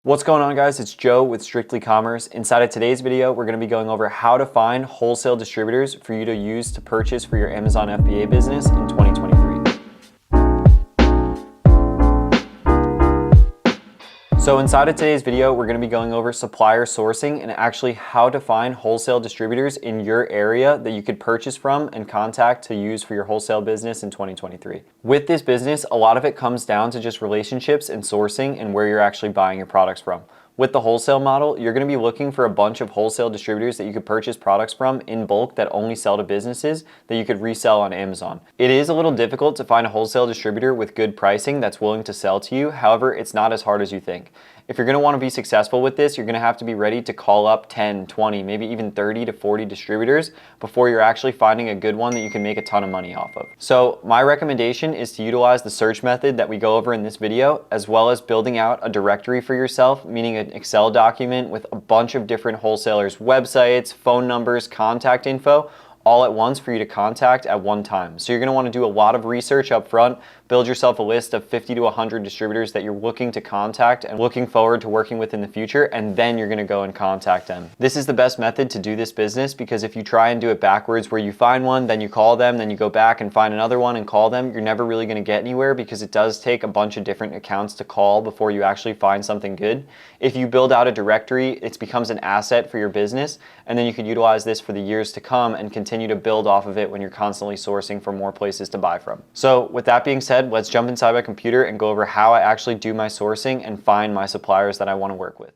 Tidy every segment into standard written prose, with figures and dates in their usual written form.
What's going on, guys? It's Joe with Strictly Commerce. Inside of today's video, we're going to be going over how to find wholesale distributors for you to use to purchase for your Amazon FBA business in 2023. So inside of today's video, we're going to be going over supplier sourcing and actually how to find wholesale distributors in your area that you could purchase from and contact to use for your wholesale business in 2023. With this business, a lot of it comes down to just relationships and sourcing and where you're actually buying your products from. With the wholesale model, you're going to be looking for a bunch of wholesale distributors that you could purchase products from in bulk that only sell to businesses that you could resell on Amazon. It is a little difficult to find a wholesale distributor with good pricing that's willing to sell to you. However, it's not as hard as you think. If you're going to want to be successful with this, you're going to have to be ready to call up 10, 20, maybe even 30 to 40 distributors before you're actually finding a good one that you can make a ton of money off of. So my recommendation is to utilize the search method that we go over in this video, as well as building out a directory for yourself, meaning an Excel document with a bunch of different wholesalers' websites, phone numbers, contact info, all at once for you to contact at one time. So you're going to want to do a lot of research up front, build yourself a list of 50 to 100 distributors that you're looking to contact and looking forward to working with in the future, and then you're going to go and contact them. This is the best method to do this business, because if you try and do it backwards where you find one, then you call them, then you go back and find another one and call them, you're never really going to get anywhere, because it does take a bunch of different accounts to call before you actually find something good. If you build out a directory, it becomes an asset for your business, and then you can utilize this for the years to come and continue to build off of it when you're constantly sourcing for more places to buy from. So with that being said, let's jump inside my computer and go over how I actually do my sourcing and find my suppliers that I want to work with.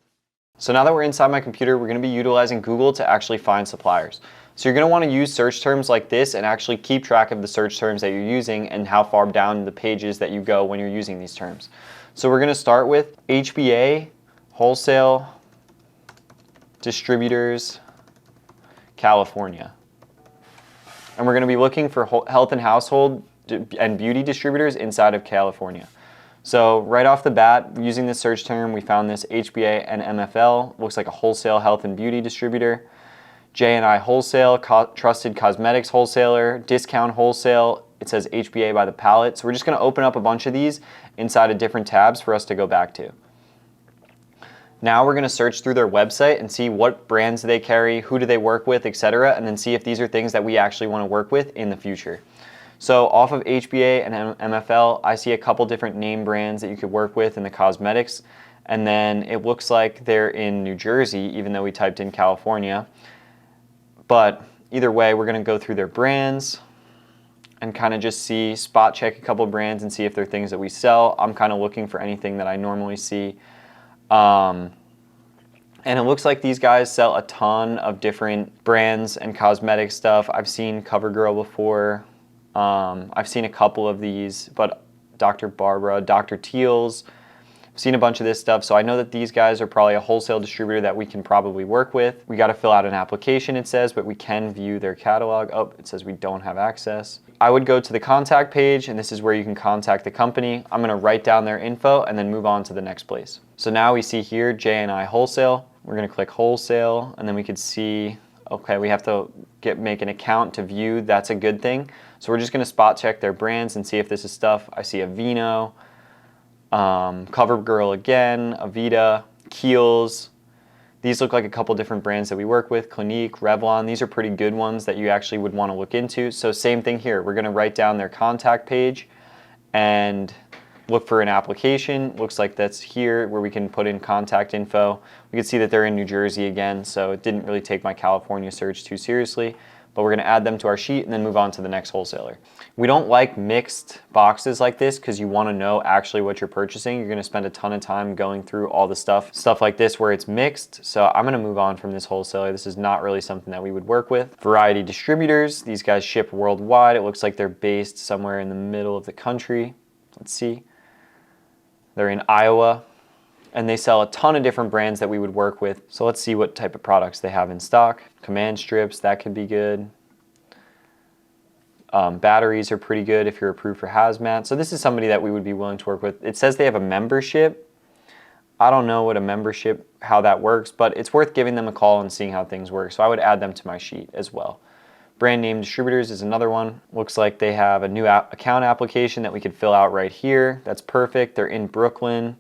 So now that we're inside my computer, we're going to be utilizing Google to actually find suppliers. So you're going to want to use search terms like this and actually keep track of the search terms that you're using and how far down the pages that you go when you're using these terms. So we're going to start with HBA, Wholesale Distributors, California. And we're going to be looking for health and household and beauty distributors inside of California. So right off the bat, using this search term, we found this HBA and MFL. Looks like a wholesale health and beauty distributor. J&I Wholesale, Trusted Cosmetics Wholesaler, Discount Wholesale. It says HBA by the pallet. So we're just going to open up a bunch of these inside of different tabs for us to go back to. Now we're going to search through their website and see what brands they carry, who do they work with, etc., and then see if these are things that we actually want to work with in the future. So off of HBA and MFL, I see a couple different name brands that you could work with in the cosmetics, and then it looks like they're in New Jersey, even though we typed in California. But either way, we're going to go through their brands and kind of just see, spot check a couple brands and see if they're things that we sell. I'm kind of looking for anything that I normally see. And it looks like these guys sell a ton of different brands and cosmetic stuff. I've seen CoverGirl before. I've seen a couple of these, but Dr. Barbara, Dr. Teal's, I've seen a bunch of this stuff. So I know that these guys are probably a wholesale distributor that we can probably work with. We got to fill out an application, it says, but we can view their catalog. Oh, it says we don't have access. I would go to the contact page, and this is where you can contact the company. I'm going to write down their info and then move on to the next place. So now we see here J&I Wholesale. We're going to click Wholesale, and then we could see, okay, we have to make an account to view. That's a good thing. So we're just going to spot check their brands and see if this is stuff. I see Aveeno, CoverGirl again, Avita, Kiehl's. These look like a couple different brands that we work with, Clinique, Revlon. These are pretty good ones that you actually would want to look into. So same thing here. We're going to write down their contact page and look for an application. Looks like that's here where we can put in contact info. We can see that they're in New Jersey again, so it didn't really take my California search too seriously. But we're going to add them to our sheet and then move on to the next wholesaler. We don't like mixed boxes like this because you want to know actually what you're purchasing. You're going to spend a ton of time going through all the stuff like this where it's mixed. So I'm going to move on from this wholesaler. This is not really something that we would work with. Variety Distributors. These guys ship worldwide. It looks like they're based somewhere in the middle of the country. Let's see. They're in Iowa. And they sell a ton of different brands that we would work with. So let's see what type of products they have in stock. Command strips, that could be good. Batteries are pretty good if you're approved for hazmat. So this is somebody that we would be willing to work with. It says they have a membership. I don't know what a membership, how that works, but it's worth giving them a call and seeing how things work. So I would add them to my sheet as well. Brand name distributors is another one. Looks like they have a new account application that we could fill out right here. That's perfect. They're in Brooklyn.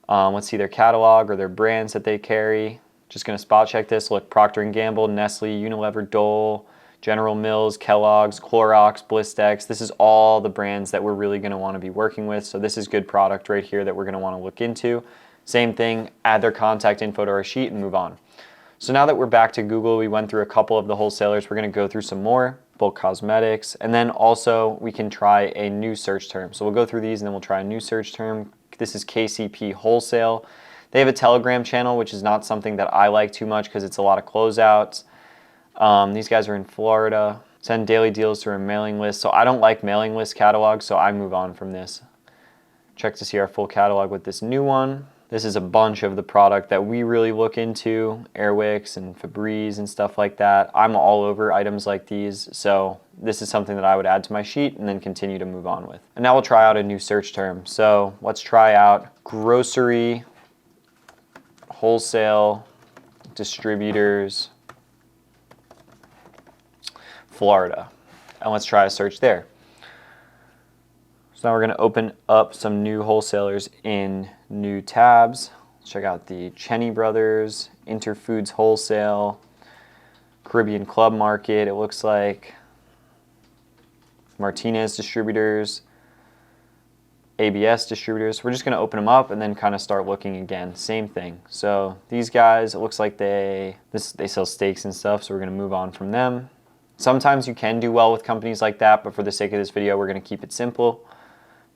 Let's see their catalog or their brands that they carry. Just going to spot check this. Look, Procter & Gamble, Nestle, Unilever, Dole, General Mills, Kellogg's, Clorox, Blistex. This is all the brands that we're really going to want to be working with. So this is good product right here that we're going to want to look into. Same thing, add their contact info to our sheet and move on. So now that we're back to Google, we went through a couple of the wholesalers. We're going to go through some more, bulk cosmetics, and then also we can try a new search term. So we'll go through these and then we'll try a new search term. This is KCP Wholesale. They have a Telegram channel, which is not something that I like too much because it's a lot of closeouts. These guys are in Florida. Send daily deals to a mailing list. So I don't like mailing list catalogs, so I move on from this. Check to see our full catalog with this new one. This is a bunch of the product that we really look into, Airwicks and Febreze and stuff like that. I'm all over items like these, so this is something that I would add to my sheet and then continue to move on with. And now we'll try out a new search term. So let's try out grocery, wholesale, distributors, Florida. And let's try a search there. So now we're going to open up some new wholesalers in new tabs. Let's check out the Cheney Brothers, Interfoods Wholesale, Caribbean Club Market, it looks like, Martinez Distributors, ABS Distributors. We're just going to open them up and then kind of start looking again. Same thing. So these guys, it looks like they sell steaks and stuff, so we're going to move on from them. Sometimes you can do well with companies like that, but for the sake of this video, we're going to keep it simple.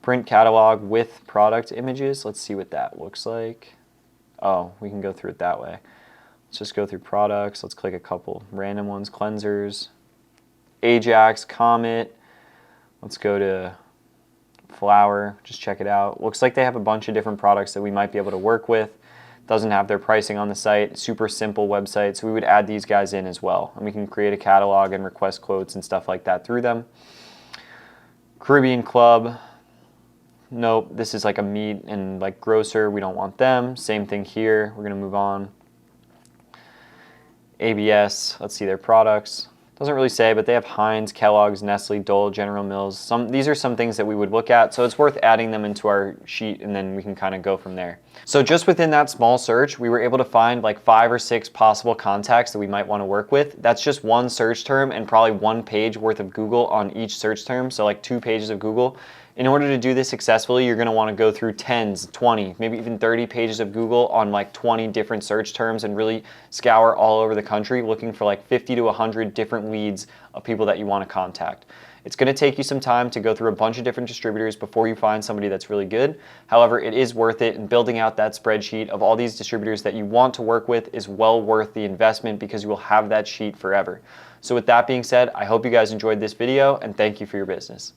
Print catalog with product images. Let's see what that looks like. Oh, we can go through it that way. Let's just go through products. Let's click a couple random ones. Cleansers, Ajax, Comet. Let's go to Flour. Just check it out. Looks like they have a bunch of different products that we might be able to work with. Doesn't have their pricing on the site. Super simple website. So we would add these guys in as well. And we can create a catalog and request quotes and stuff like that through them. Caribbean Club. Nope, this is like a meat and like grocer. We don't want them. Same thing here. We're going to move on. ABS, let's see their products. Doesn't really say, but they have Heinz, Kellogg's, Nestle, Dole, General Mills. These are some things that we would look at, so it's worth adding them into our sheet and then we can kind of go from there. So just within that small search, we were able to find like 5 or 6 possible contacts that we might want to work with. That's just one search term and probably 1 page worth of Google on each search term, so like 2 pages of Google. In order to do this successfully, you're going to want to go through 10s, 20, maybe even 30 pages of Google on like 20 different search terms and really scour all over the country looking for like 50 to 100 different leads of people that you want to contact. It's going to take you some time to go through a bunch of different distributors before you find somebody that's really good. However, it is worth it, and building out that spreadsheet of all these distributors that you want to work with is well worth the investment because you will have that sheet forever. So with that being said, I hope you guys enjoyed this video and thank you for your business.